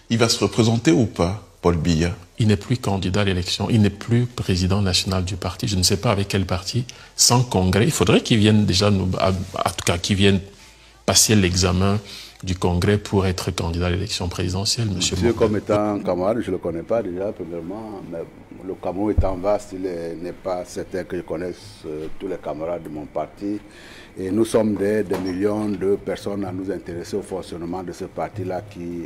Il va se représenter ou pas, Paul Biya? Il n'est plus candidat à l'élection, il n'est plus président national du parti. Je ne sais pas avec quel parti, sans congrès. Il faudrait qu'il vienne déjà, en tout cas, qu'il vienne passer l'examen du congrès pour être candidat à l'élection présidentielle, monsieur Monsieur, comme étant un camarade, je ne le connais pas déjà, premièrement, mais le Cameroun étant vaste, il n'est pas certain que je connaisse tous les camarades de mon parti. Et nous sommes des millions de personnes à nous intéresser au fonctionnement de ce parti-là qui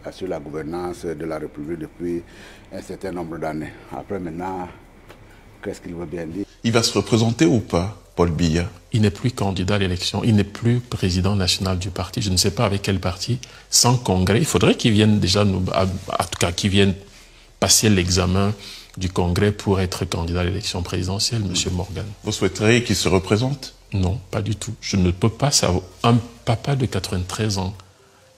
assure la gouvernance de la République depuis un certain nombre d'années. Après, maintenant, qu'est-ce qu'il veut bien dire? Il va se représenter ou pas, Paul Biya? Il n'est plus candidat à l'élection, il n'est plus président national du parti. Je ne sais pas avec quel parti, sans congrès. Il faudrait qu'il vienne déjà, en tout cas, qu'il vienne passer l'examen du congrès pour être candidat à l'élection présidentielle, monsieur Morgan. Vous souhaiteriez qu'il se représente? Non, pas du tout. Je ne peux pas savoir. Un papa de 93 ans,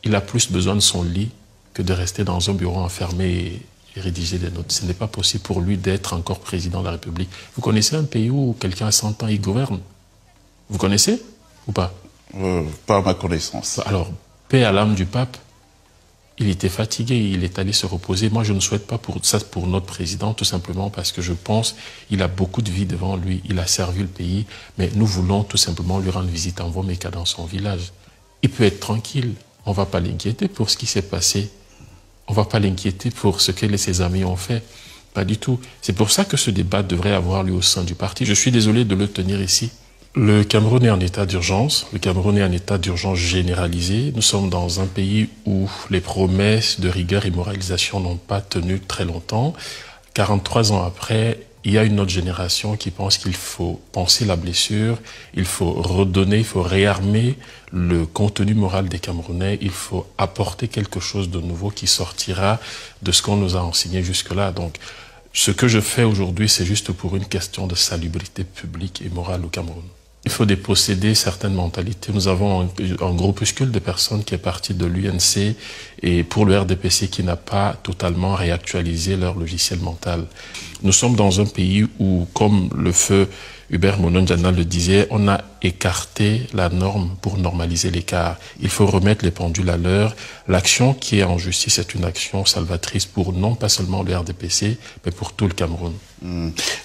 il a plus besoin de son lit que de rester dans un bureau enfermé et rédiger des notes. Ce n'est pas possible pour lui d'être encore président de la République. Vous connaissez un pays où quelqu'un a 100 ans, il gouverne? Vous connaissez ou pas? Pas à ma connaissance. Alors, paix à l'âme du pape. Il était fatigué, il est allé se reposer. Moi, je ne souhaite pas pour ça pour notre président, tout simplement parce que je pense qu'il a beaucoup de vie devant lui. Il a servi le pays, mais nous voulons tout simplement lui rendre visite en Voméka dans son village. Il peut être tranquille. On ne va pas l'inquiéter pour ce qui s'est passé. On ne va pas l'inquiéter pour ce que ses amis ont fait. Pas du tout. C'est pour ça que ce débat devrait avoir lieu au sein du parti. Je suis désolé de le tenir ici. Le Cameroun est en état d'urgence. Le Cameroun est en état d'urgence généralisé. Nous sommes dans un pays où les promesses de rigueur et moralisation n'ont pas tenu très longtemps. 43 ans après, il y a une autre génération qui pense qu'il faut penser la blessure, il faut redonner, il faut réarmer le contenu moral des Camerounais, il faut apporter quelque chose de nouveau qui sortira de ce qu'on nous a enseigné jusque-là. Donc, ce que je fais aujourd'hui, c'est juste pour une question de salubrité publique et morale au Cameroun. Il faut déposséder certaines mentalités. Nous avons un groupuscule de personnes qui est parti de l'UNC et pour le RDPC qui n'a pas totalement réactualisé leur logiciel mental. Nous sommes dans un pays où, comme le feu Hubert Mononjana le disait, on a écarté la norme pour normaliser l'écart. Il faut remettre les pendules à l'heure. L'action qui est en justice est une action salvatrice pour non pas seulement le RDPC, mais pour tout le Cameroun.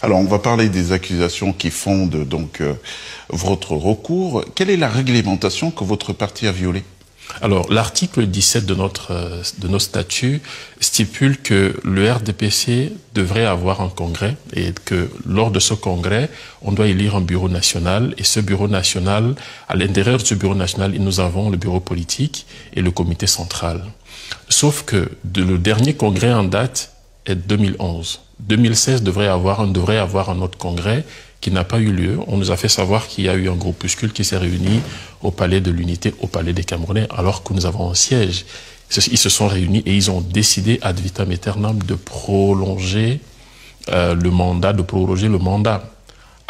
Alors, on va parler des accusations qui fondent donc votre recours. Quelle est la réglementation que votre parti a violée? Alors, l'article 17 de nos statuts stipule que le RDPC devrait avoir un congrès et que lors de ce congrès, on doit élire un bureau national. Et ce bureau national, à l'intérieur de ce bureau national, nous avons le bureau politique et le comité central. Sauf que le dernier congrès en date est 2011. 2016 devrait avoir un autre congrès qui n'a pas eu lieu. On nous a fait savoir qu'il y a eu un groupuscule qui s'est réuni au Palais de l'Unité, au Palais des Camerounais, alors que nous avons un siège. Ils se sont réunis et ils ont décidé ad vitam aeternam de prolonger le mandat,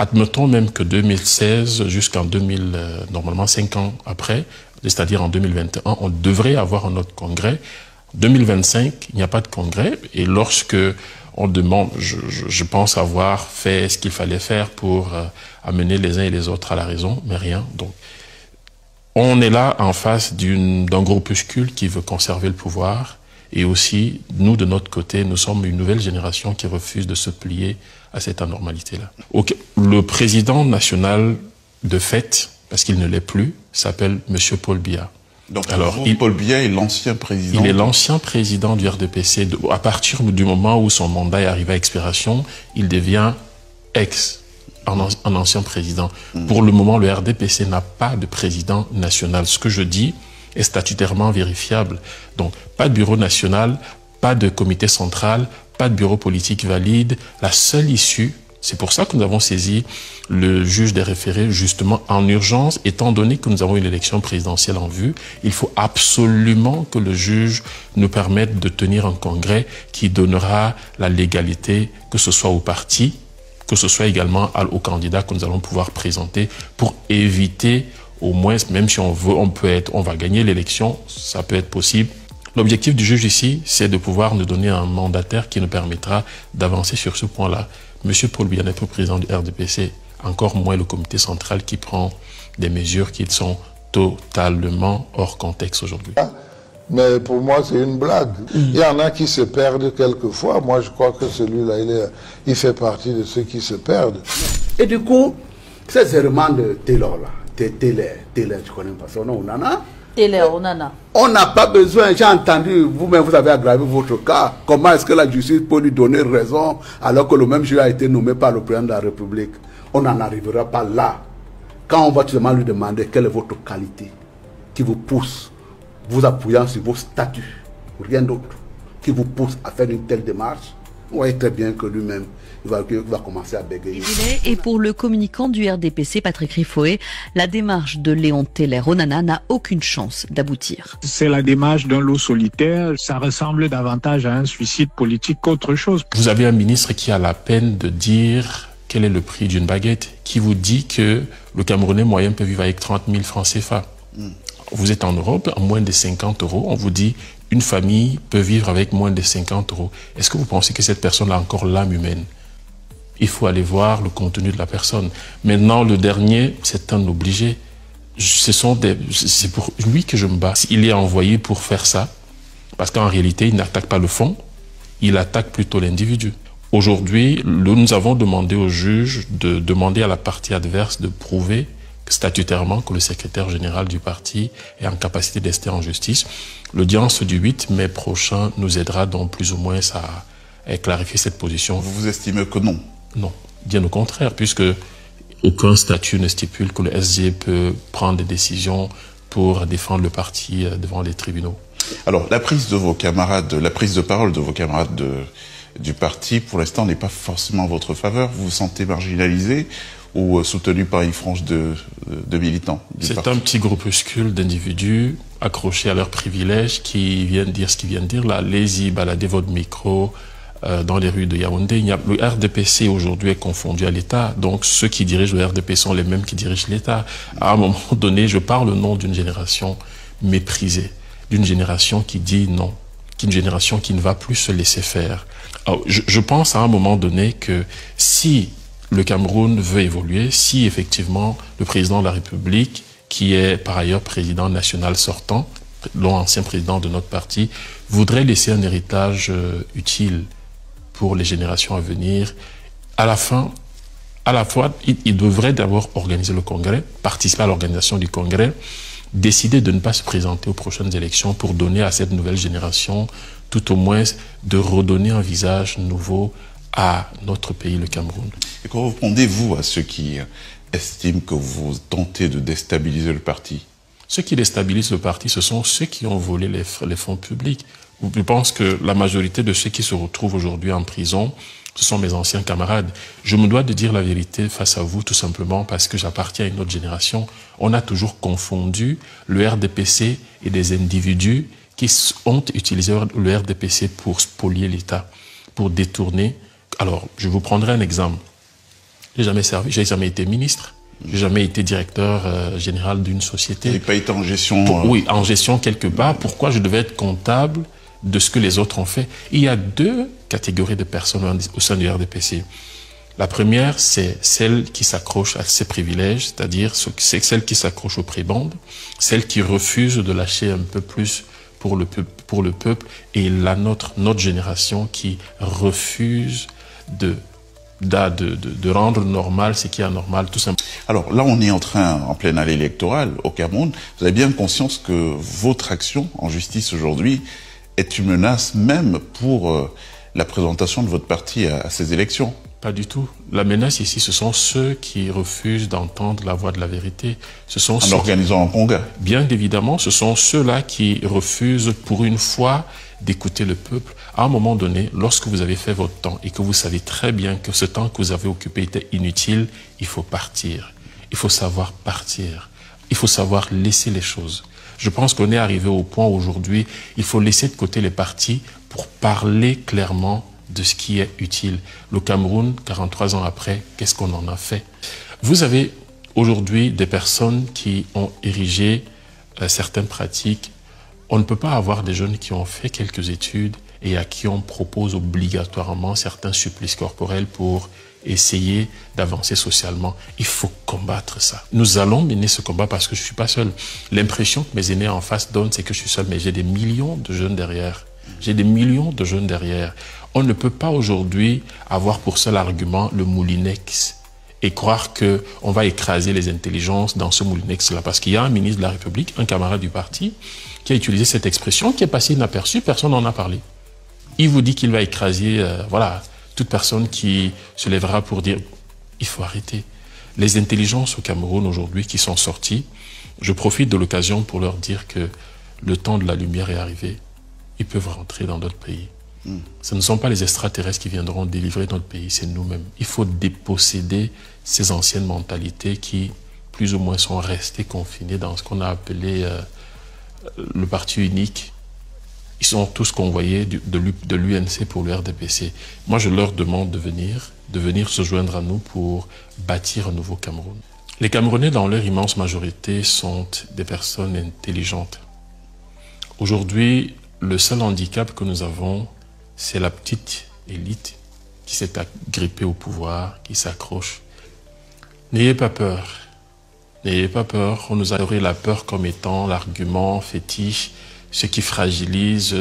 Admettons même que 2016 jusqu'en 2000, normalement 5 ans après, c'est-à-dire en 2021, on devrait avoir un autre congrès. 2025, il n'y a pas de congrès et lorsque on demande, je pense avoir fait ce qu'il fallait faire pour amener les uns et les autres à la raison, mais rien. Donc, on est là en face d'un groupuscule qui veut conserver le pouvoir et aussi, nous, de notre côté, nous sommes une nouvelle génération qui refuse de se plier à cette anormalité-là. Le président national, de fait, parce qu'il ne l'est plus, s'appelle M. Paul Biya. Donc, Paul Biya est l'ancien président. Il est l'ancien président du RDPC. À partir du moment où son mandat est arrivé à expiration, il devient un ancien président. Pour le moment, le RDPC n'a pas de président national. Ce que je dis est statutairement vérifiable. Donc, pas de bureau national, pas de comité central, pas de bureau politique valide. La seule issue, c'est pour ça que nous avons saisi le juge des référés justement en urgence, étant donné que nous avons une élection présidentielle en vue. Il faut absolument que le juge nous permette de tenir un congrès qui donnera la légalité, que ce soit au parti, que ce soit également aux candidats que nous allons pouvoir présenter pour éviter, au moins, même si on veut, on va gagner l'élection, ça peut être possible. L'objectif du juge ici, c'est de pouvoir nous donner un mandataire qui nous permettra d'avancer sur ce point-là. Monsieur Paul Biya n'est pas président du RDPC, encore moins le comité central qui prend des mesures qui sont totalement hors contexte aujourd'hui. Mais pour moi, c'est une blague. Il y en a qui se perdent quelquefois. Moi, je crois que celui-là, il fait partie de ceux qui se perdent. Et du coup, ces éléments de Taylor-là, Taylor, tu connais pas son nom, Onana? Taylor, Onana. On n'a pas besoin, j'ai entendu, vous-même, vous avez aggravé votre cas. Comment est-ce que la justice peut lui donner raison alors que le même juge a été nommé par le président de la République? On n'en arrivera pas là. Quand on va seulement lui demander quelle est votre qualité qui vous pousse, vous appuyant sur vos statuts, rien d'autre, qui vous pousse à faire une telle démarche, vous voyez très bien que lui-même, il va commencer à bégayer. Et pour le communicant du RDPC, Patrick Riffoé, la démarche de Léon Teller-Onana n'a aucune chance d'aboutir. C'est la démarche d'un loup solitaire, ça ressemble davantage à un suicide politique qu'autre chose. Vous avez un ministre qui a la peine de dire quel est le prix d'une baguette, qui vous dit que le Camerounais moyen peut vivre avec 30 000 francs CFA. Vous êtes en Europe, à moins de 50 €, on vous dit une famille peut vivre avec moins de 50 €. Est-ce que vous pensez que cette personne a encore l'âme humaine? Il faut aller voir le contenu de la personne. Maintenant, le dernier, c'est un obligé. C'est pour lui que je me bats. Il est envoyé pour faire ça, parce qu'en réalité, il n'attaque pas le fond, il attaque plutôt l'individu. Aujourd'hui, nous avons demandé au juge de demander à la partie adverse de prouver statutairement que le secrétaire général du parti est en capacité d'ester en justice. L'audience du 8 mai prochain nous aidera donc plus ou moins à clarifier cette position. Vous estimez que non? Non, bien au contraire, puisque aucun statut ne stipule que le SG peut prendre des décisions pour défendre le parti devant les tribunaux. Alors, la prise de parole de vos camarades du parti, pour l'instant, n'est pas forcément en votre faveur. Vous vous sentez marginalisé ou soutenu par une frange de militants du parti? C'est un petit groupuscule d'individus accrochés à leurs privilèges qui viennent dire ce qu'ils viennent dire. Là, allez-y, baladez votre micro dans les rues de Yaoundé. Le RDPC aujourd'hui est confondu à l'État, donc ceux qui dirigent le RDP sont les mêmes qui dirigent l'État. À un moment donné, je parle au nom d'une génération méprisée, d'une génération qui dit non, d'une génération qui ne va plus se laisser faire. Alors, je pense à un moment donné que si le Cameroun veut évoluer, si effectivement le président de la République, qui est par ailleurs président national sortant, l'ancien président de notre parti, voudrait laisser un héritage utile pour les générations à venir, à la fois, il devrait d'abord organiser le congrès, participer à l'organisation du congrès, décider de ne pas se présenter aux prochaines élections pour donner à cette nouvelle génération, tout au moins, de redonner un visage nouveau à notre pays, le Cameroun. Et comment répondez-vous à ceux qui estiment que vous tentez de déstabiliser le parti? Ceux qui déstabilisent le parti, ce sont ceux qui ont volé les fonds publics. Je pense que la majorité de ceux qui se retrouvent aujourd'hui en prison, ce sont mes anciens camarades. Je me dois de dire la vérité face à vous, tout simplement parce que j'appartiens à une autre génération. On a toujours confondu le RDPC et des individus qui ont utilisé le RDPC pour spolier l'État, pour détourner. Alors, je vous prendrai un exemple. J'ai jamais été ministre. J'ai jamais été directeur général d'une société. Vous n'avez pas été en gestion... Oui, en gestion quelque part. Pourquoi je devais être comptable de ce que les autres ont fait? Il y a deux catégories de personnes au sein du RDPC. La première, c'est celle qui s'accroche à ses privilèges, c'est-à-dire celle qui s'accroche aux prébendes, celle qui refuse de lâcher un peu plus pour le peuple, et notre génération qui refuse de rendre normal ce qui est anormal, tout simplement. Alors là, on est en pleine année électorale au Cameroun. Vous avez bien conscience que votre action en justice aujourd'hui est une menace même pour la présentation de votre parti à ces élections? Pas du tout. La menace ici, ce sont ceux qui refusent d'entendre la voix de la vérité. Ce sont en organisant un congrès. Bien évidemment, ce sont ceux-là qui refusent pour une fois d'écouter le peuple. À un moment donné, lorsque vous avez fait votre temps et que vous savez très bien que ce temps que vous avez occupé était inutile, il faut partir. Il faut savoir partir. Il faut savoir laisser les choses. Je pense qu'on est arrivé au point aujourd'hui, il faut laisser de côté les partis pour parler clairement de ce qui est utile. Le Cameroun, 43 ans après, qu'est-ce qu'on en a fait? Vous avez aujourd'hui des personnes qui ont érigé certaines pratiques. On ne peut pas avoir des jeunes qui ont fait quelques études et à qui on propose obligatoirement certains supplices corporels pour essayer d'avancer socialement. Il faut combattre ça. Nous allons mener ce combat parce que je ne suis pas seul. L'impression que mes aînés en face donnent, c'est que je suis seul, mais j'ai des millions de jeunes derrière. J'ai des millions de jeunes derrière. On ne peut pas aujourd'hui avoir pour seul argument le moulinex et croire qu'on va écraser les intelligences dans ce moulinex-là. Parce qu'il y a un ministre de la République, un camarade du parti, qui a utilisé cette expression, qui est passée inaperçue, personne n'en a parlé. Il vous dit qu'il va écraser, voilà, toute personne qui se lèvera pour dire il faut arrêter. Les intelligences au Cameroun aujourd'hui qui sont sorties, je profite de l'occasion pour leur dire que le temps de la lumière est arrivé. Ils peuvent rentrer dans d'autres pays. Ce ne sont pas les extraterrestres qui viendront délivrer notre pays, c'est nous-mêmes. Il faut déposséder ces anciennes mentalités qui, plus ou moins, sont restées confinées dans ce qu'on a appelé le parti unique. Ils sont tous convoyés de l'UNC pour le RDPC. Moi, je leur demande de venir se joindre à nous pour bâtir un nouveau Cameroun. Les Camerounais, dans leur immense majorité, sont des personnes intelligentes. Aujourd'hui, le seul handicap que nous avons, c'est la petite élite qui s'est agrippée au pouvoir, qui s'accroche. N'ayez pas peur. N'ayez pas peur. On nous a donné la peur comme étant l'argument fétiche, ce qui fragilise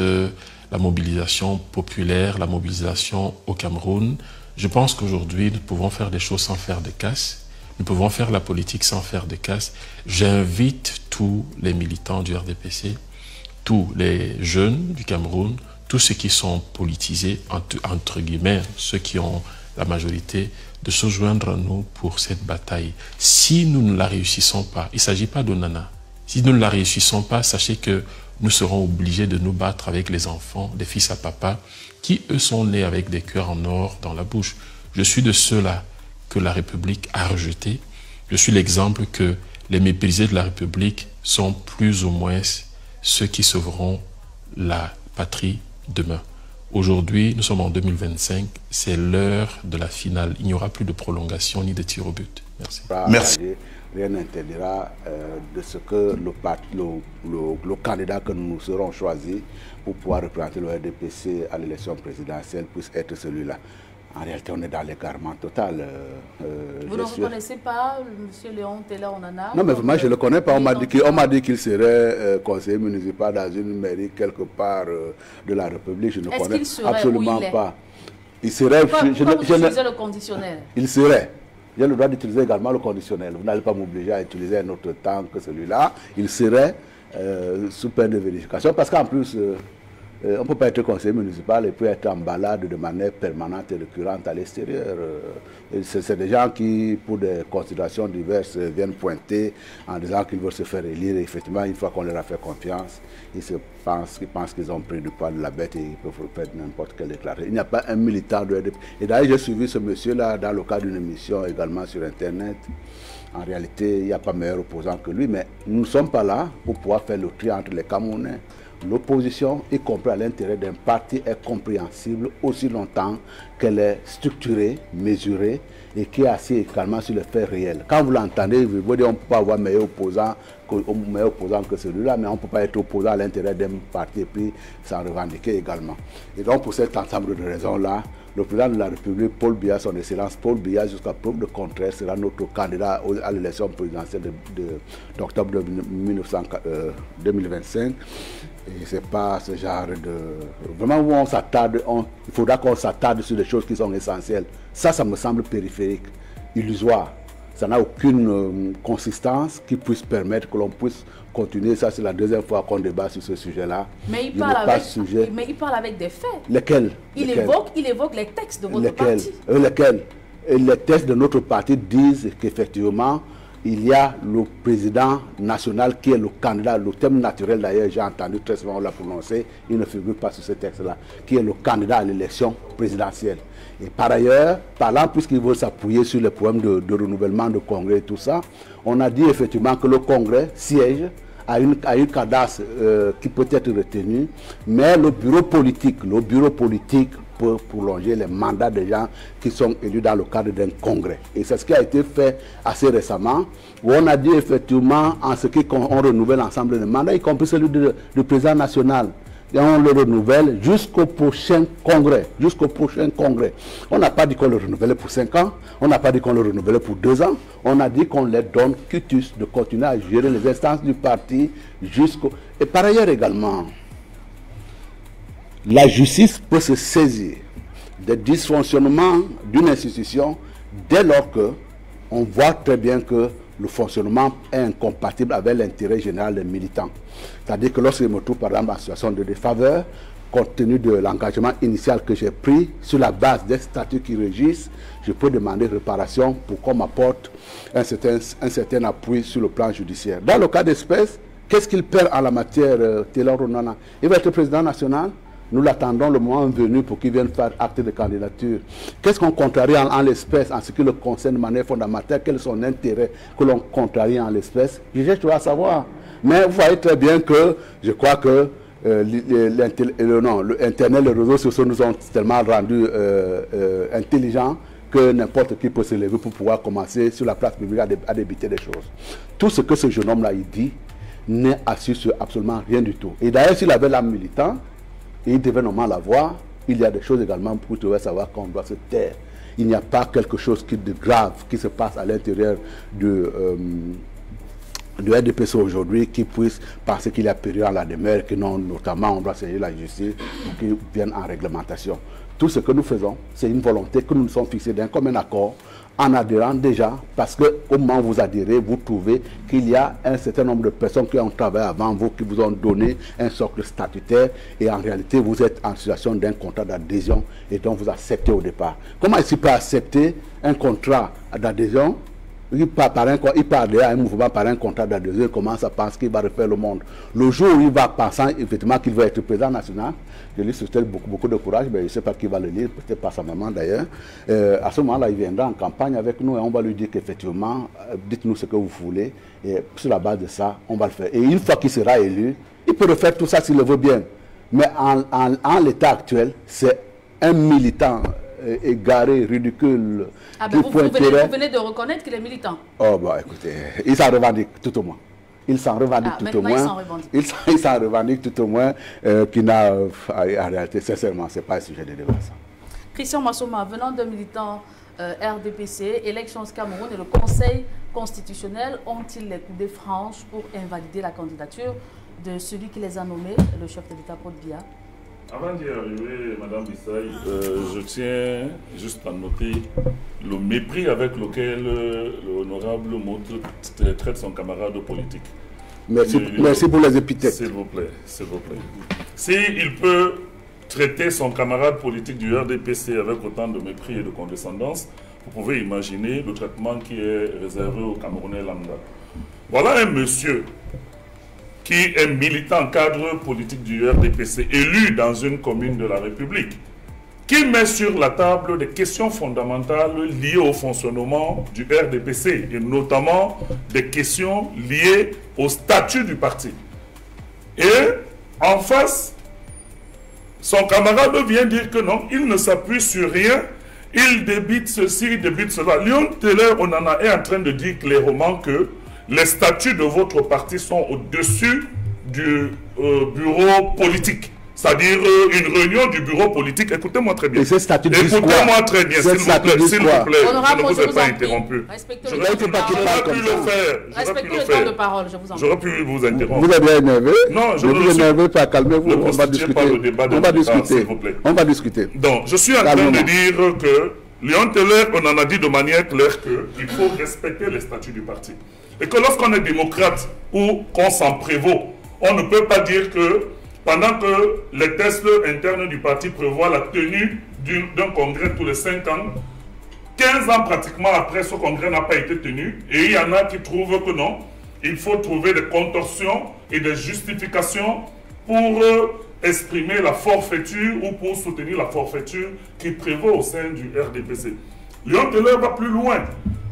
la mobilisation populaire, la mobilisation au Cameroun. Je pense qu'aujourd'hui, nous pouvons faire des choses sans faire de casse. Nous pouvons faire la politique sans faire de casse. J'invite tous les militants du RDPC, tous les jeunes du Cameroun, tous ceux qui sont politisés, entre guillemets, ceux qui ont la majorité, de se joindre à nous pour cette bataille. Si nous ne la réussissons pas, il ne s'agit pas d'Onana. Si nous ne la réussissons pas, sachez que nous serons obligés de nous battre avec les enfants, des fils à papa, qui eux sont nés avec des cœurs en or dans la bouche. Je suis de ceux-là que la République a rejetés. Je suis l'exemple que les méprisés de la République sont plus ou moins ceux qui sauveront la patrie demain. Aujourd'hui, nous sommes en 2025, c'est l'heure de la finale. Il n'y aura plus de prolongation ni de tir au but. Merci. Merci. Rien n'interdira de ce que le candidat que nous serons choisis pour pouvoir représenter le RDPC à l'élection présidentielle puisse être celui-là. En réalité, on est dans l'égarement total. Vous ne reconnaissez pas M. Léon Teller-Onana? Non, mais moi, je ne le connais pas. On m'a dit qu'il serait conseiller municipal dans une mairie quelque part de la République. Je ne connais absolument pas. Il serait... Pourquoi vous utilisez le conditionnel? Il serait. J'ai le droit d'utiliser également le conditionnel. Vous n'allez pas m'obliger à utiliser un autre temps que celui-là. Il serait sous peine de vérification. Parce qu'en plus... on ne peut pas être conseiller municipal et puis être en balade de manière permanente et récurrente à l'extérieur. C'est des gens qui, pour des considérations diverses, viennent pointer en disant qu'ils veulent se faire élire. Et effectivement, une fois qu'on leur a fait confiance, ils pensent qu'ils ont pris du poil de la bête et ils peuvent faire n'importe quelle déclaration. Il n'y a pas un militant de RDP. Et d'ailleurs, j'ai suivi ce monsieur-là dans le cadre d'une émission également sur Internet. En réalité, il n'y a pas meilleur opposant que lui, mais nous ne sommes pas là pour pouvoir faire le tri entre les Camerounais. L'opposition, y compris à l'intérieur d'un parti, est compréhensible aussi longtemps qu'elle est structurée, mesurée et qui est assise également sur les faits réels. Quand vous l'entendez, vous voyez, on ne peut pas avoir meilleur opposant que celui-là, mais on ne peut pas être opposant à l'intérieur d'un parti et puis s'en revendiquer également. Et donc, pour cet ensemble de raisons-là, le président de la République, Paul Biya, son excellence Paul Biya, jusqu'à preuve de contraire, sera notre candidat à l'élection présidentielle d'octobre 2025. Et ce n'est pas ce genre de... Vraiment, où on s'attarde, il faudra qu'on s'attarde sur des choses qui sont essentielles. Ça me semble périphérique, illusoire. Ça n'a aucune consistance qui puisse permettre que l'on puisse continuer. Ça, c'est la deuxième fois qu'on débat sur ce sujet-là. Mais il parle avec des faits. Lesquels? Il évoque les textes de votre parti. Lesquels? Et les textes de notre parti disent qu'effectivement, il y a le président national qui est le candidat, le thème naturel d'ailleurs, j'ai entendu très souvent, on l'a prononcé, il ne figure pas sur ce texte-là, qui est le candidat à l'élection présidentielle. Et par ailleurs, parlant, puisqu'il veut s'appuyer sur les problèmes de renouvellement de congrès et tout ça, on a dit effectivement que le congrès siège à une cadence qui peut être retenue, mais le bureau politique peut prolonger les mandats des gens qui sont élus dans le cadre d'un congrès. Et c'est ce qui a été fait assez récemment, où on a dit effectivement, en ce qui on renouvelle l'ensemble des mandats, y compris celui du président national, et on le renouvelle jusqu'au prochain congrès. Jusqu'au prochain congrès. On n'a pas dit qu'on le renouvelait pour 5 ans, on n'a pas dit qu'on le renouvelait pour 2 ans, on a dit qu'on leur donne quitus de continuer à gérer les instances du parti jusqu'au... Et par ailleurs également, la justice peut se saisir des dysfonctionnements d'une institution dès lors que on voit très bien que le fonctionnement est incompatible avec l'intérêt général des militants. C'est-à-dire que lorsque je me trouve par exemple en situation de défaveur, compte tenu de l'engagement initial que j'ai pris, sur la base des statuts qui régissent, je peux demander réparation pour qu'on m'apporte un certain appui sur le plan judiciaire. Dans le cas d'espèce, qu'est-ce qu'il perd en la matière, Taylor Onana? Il va être président national. Nous l'attendons le moment venu pour qu'il vienne faire acte de candidature. Qu'est-ce qu'on contrarie en l'espèce en ce qui le concerne de manière fondamentale? Quel est son intérêt que l'on contrarie en l'espèce? Je dois savoir. Mais vous voyez très bien que je crois que l'Internet, les réseaux sociaux nous ont tellement rendus intelligents que n'importe qui peut se lever pour pouvoir commencer sur la place publique à débiter des choses. Tout ce que ce jeune homme-là il dit n'est assis sur absolument rien du tout. Et d'ailleurs, s'il avait l'âme militant, et il devait normalement l'avoir, il y a des choses également pour trouver savoir qu'on doit se taire. Il n'y a pas quelque chose de grave qui se passe à l'intérieur du RDPC aujourd'hui qui puisse penser qu'il y a péril à la demeure, que non, notamment on doit saisir la justice pour qu'ils viennent en réglementation. Tout ce que nous faisons, c'est une volonté que nous nous sommes fixés d'un commun accord en adhérant déjà, parce qu'au moment où vous adhérez, vous trouvez qu'il y a un certain nombre de personnes qui ont travaillé avant vous, qui vous ont donné un socle statutaire, et en réalité, vous êtes en situation d'un contrat d'adhésion, et donc vous acceptez au départ. Comment est-ce qu'il peut accepter un contrat d'adhésion? Il part à un mouvement par un contrat d'adhésion, il commence à penser qu'il va refaire le monde. Le jour où il va penser effectivement qu'il va être président national, je lui souhaite beaucoup de courage, mais je ne sais pas qui va le lire, peut-être pas sa maman d'ailleurs. À ce moment-là, il viendra en campagne avec nous et on va lui dire qu'effectivement, dites-nous ce que vous voulez, et sur la base de ça, on va le faire. Et une fois qu'il sera élu, il peut refaire tout ça s'il le veut bien. Mais en l'état actuel, c'est un militant égaré, ridicule. Ah ben vous venez de reconnaître qu'il est militant. Oh bah écoutez, il s'en revendique tout au moins. Il s'en revendique tout au moins. Il s'en revendique tout au moins qu'il n'a, en réalité, sincèrement, ce n'est pas un sujet de débat ça. Christian Massoma, venant d'un militant RDPC, Elections Cameroun et le Conseil constitutionnel ont-ils les coudées franches pour invalider la candidature de celui qui les a nommés, le chef de l'État, Paul Biya? Avant d'y arriver, Madame Bissaï, je tiens juste à noter le mépris avec lequel l'honorable traite son camarade politique. Merci pour les épithètes. S'il vous plaît, s'il vous plaît. S'il peut traiter son camarade politique du RDPC avec autant de mépris et de condescendance, vous pouvez imaginer le traitement qui est réservé au Camerounais lambda. Voilà un monsieur qui est militant cadre politique du RDPC, élu dans une commune de la République, qui met sur la table des questions fondamentales liées au fonctionnement du RDPC, et notamment des questions liées au statut du parti. Et en face, son camarade vient dire que non, il ne s'appuie sur rien, il débite ceci, il débite cela. Léon Teller Onana est en train de dire clairement que les statuts de votre parti sont au-dessus du bureau politique. C'est-à-dire une réunion du bureau politique. Écoutez-moi très bien. Écoutez-moi très bien, s'il vous plaît. S'il vous plaît, je ne vous ai pas interrompu. J'aurais pu le faire. Respectez le temps de parole, je vous en prie. J'aurais pu vous interrompre. Vous êtes bien énervé? Non, je ne vous énervez pas, calmez-vous. On va discuter. On va discuter. On va discuter. Donc, je suis en train de dire que Léon Teller, on en a dit de manière claire qu'il faut respecter les statuts du parti. Et que lorsqu'on est démocrate ou qu'on s'en prévaut, on ne peut pas dire que pendant que les tests internes du parti prévoient la tenue d'un congrès tous les 5 ans, 15 ans pratiquement après, ce congrès n'a pas été tenu. Et il y en a qui trouvent que non, il faut trouver des contorsions et des justifications pour exprimer la forfaiture ou pour soutenir la forfaiture qui prévaut au sein du RDPC. Léon Teller va plus loin.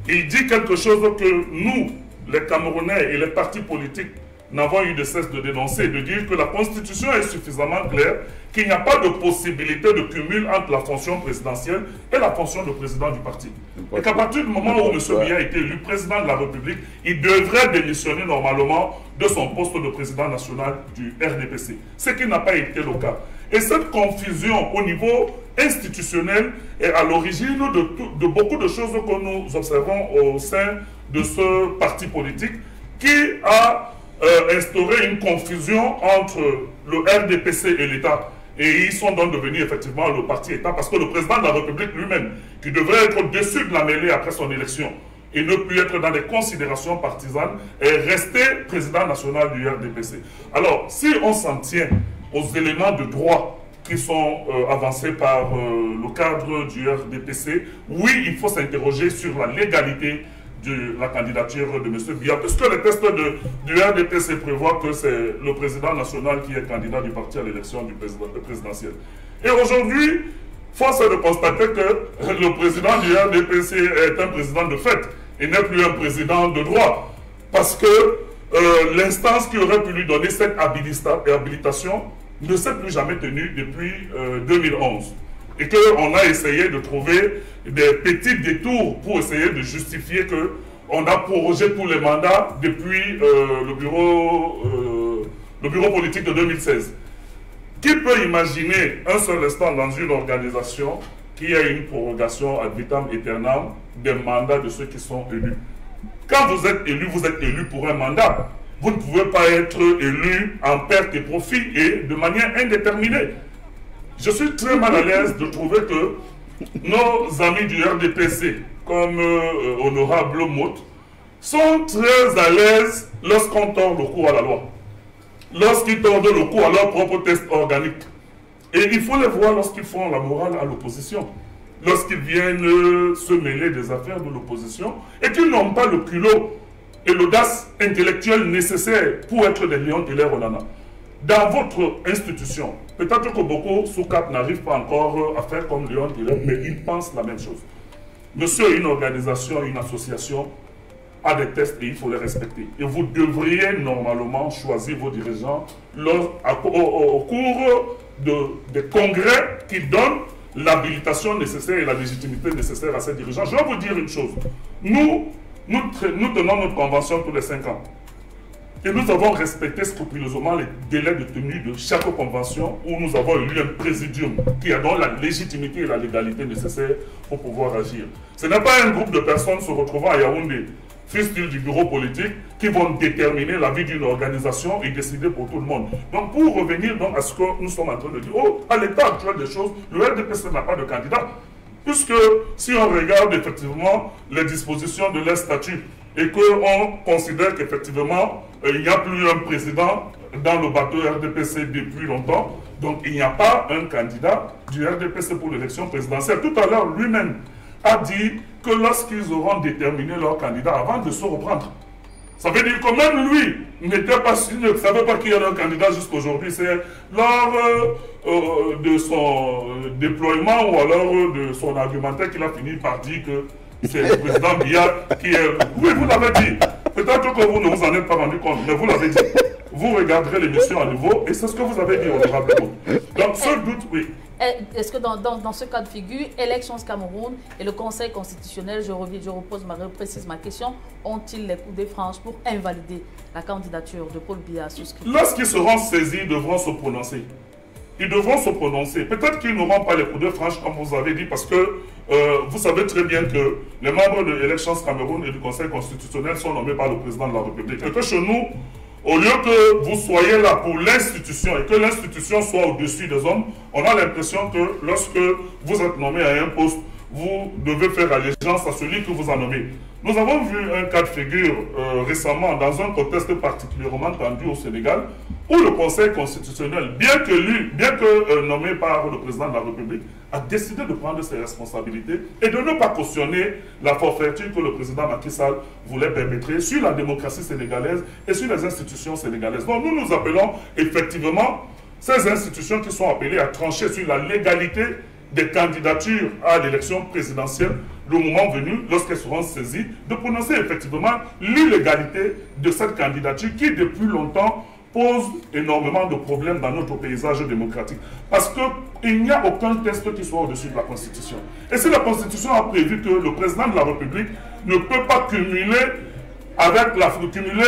Il dit quelque chose que nous, les Camerounais et les partis politiques, n'avons eu de cesse de dénoncer, de dire que la Constitution est suffisamment claire, qu'il n'y a pas de possibilité de cumul entre la fonction présidentielle et la fonction de président du parti. Et qu'à partir du moment où M. Biya a été élu président de la République, il devrait démissionner normalement de son poste de président national du RDPC, ce qui n'a pas été le cas. Et cette confusion au niveau institutionnel est à l'origine de beaucoup de choses que nous observons au sein de ce parti politique qui a instauré une confusion entre le RDPC et l'État. Et ils sont donc devenus effectivement le parti-État parce que le président de la République lui-même, qui devrait être au-dessus de la mêlée après son élection et ne plus être dans des considérations partisanes, est resté président national du RDPC. Alors, si on s'en tient aux éléments de droit qui sont avancés par le cadre du RDPC, oui, il faut s'interroger sur la légalité de la candidature de M. Biya, puisque les tests du RDPC prévoient que c'est le président national qui est candidat du parti à l'élection du présidentiel. Et aujourd'hui, force est de constater que le président du RDPC est un président de fait et n'est plus un président de droit, parce que l'instance qui aurait pu lui donner cette habilitation ne s'est plus jamais tenue depuis 2011. Et qu'on a essayé de trouver des petits détours pour essayer de justifier qu'on a prorogé tous les mandats depuis le bureau politique de 2016. Qui peut imaginer un seul instant dans une organisation qui a une prorogation ad vitam aeternam des mandats de ceux qui sont élus? Quand vous êtes élu pour un mandat. Vous ne pouvez pas être élu en perte et profit et de manière indéterminée. Je suis très mal à l'aise de trouver que nos amis du RDPC, comme Honorable Mout, sont très à l'aise lorsqu'on tord le cou à la loi. Lorsqu'ils tordent le cou à leur propre test organique. Et il faut les voir lorsqu'ils font la morale à l'opposition. Lorsqu'ils viennent se mêler des affaires de l'opposition et qu'ils n'ont pas le culot et l'audace intellectuelle nécessaire pour être des lions de l'air Onana. Dans votre institution, peut-être que beaucoup sous cap n'arrivent pas encore à faire comme Léon Tiller, mais ils pensent la même chose. Monsieur, une organisation, une association a des tests et il faut les respecter. Et vous devriez normalement choisir vos dirigeants au cours des congrès qui donnent l'habilitation nécessaire et la légitimité nécessaire à ces dirigeants. Je vais vous dire une chose. Nous tenons notre convention tous les 5 ans. Et nous avons respecté scrupuleusement les délais de tenue de chaque convention où nous avons élu un présidium qui a donc la légitimité et la légalité nécessaires pour pouvoir agir. Ce n'est pas un groupe de personnes se retrouvant à Yaoundé, fût-il du bureau politique, qui vont déterminer la vie d'une organisation et décider pour tout le monde. Donc pour revenir donc à ce que nous sommes en train de dire, à l'état actuel des choses, le RDPC n'a pas de candidat. Puisque si on regarde effectivement les dispositions de leur statut et qu'on considère qu'effectivement il n'y a plus un président dans le bateau RDPC depuis longtemps, donc il n'y a pas un candidat du RDPC pour l'élection présidentielle. Tout à l'heure, lui-même a dit que lorsqu'ils auront déterminé leur candidat avant de se reprendre, ça veut dire que même lui n'était pas sûr, ne savait pas qu'il y avait un candidat jusqu'aujourd'hui. C'est lors de son déploiement ou alors de son argumentaire qu'il a fini par dire que c'est le président Biya qui est... Oui, vous l'avez dit. Peut-être que vous ne vous en êtes pas rendu compte, mais vous l'avez dit. Vous regarderez l'émission à nouveau et c'est ce que vous avez dit, honorable. Donc, ce doute, oui. Est-ce que dans ce cas de figure, Élections Cameroun et le Conseil constitutionnel, je reprécise ma question, ont-ils les coups de franche pour invalider la candidature de Paul Biya souscrite? Lorsqu'ils seront saisis, ils devront se prononcer. Ils devront se prononcer. Peut-être qu'ils n'auront pas les coups de franche, comme vous avez dit, parce que vous savez très bien que les membres de Élections Cameroun et du Conseil constitutionnel sont nommés par le président de la République. Et que chez nous, au lieu que vous soyez là pour l'institution et que l'institution soit au-dessus des hommes, on a l'impression que lorsque vous êtes nommé à un poste, vous devez faire allégeance à celui que vous a nommé. Nous avons vu un cas de figure récemment dans un contexte particulièrement tendu au Sénégal, où le Conseil constitutionnel, bien que nommé par le président de la République, a décidé de prendre ses responsabilités et de ne pas cautionner la forfaiture que le président Macky Sall voulait perpétrer sur la démocratie sénégalaise et sur les institutions sénégalaises. Donc nous nous appelons effectivement ces institutions qui sont appelées à trancher sur la légalité des candidatures à l'élection présidentielle, le moment venu, lorsqu'elles seront saisies, de prononcer effectivement l'illégalité de cette candidature qui, depuis longtemps, pose énormément de problèmes dans notre paysage démocratique. Parce qu'il n'y a aucun texte qui soit au-dessus de la Constitution. Et si la Constitution a prévu que le président de la République ne peut pas cumuler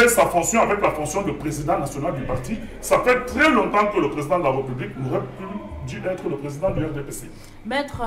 sa fonction avec la fonction de président national du parti, ça fait très longtemps que le président de la République n'aurait plus dû être le président du RDPC. Maître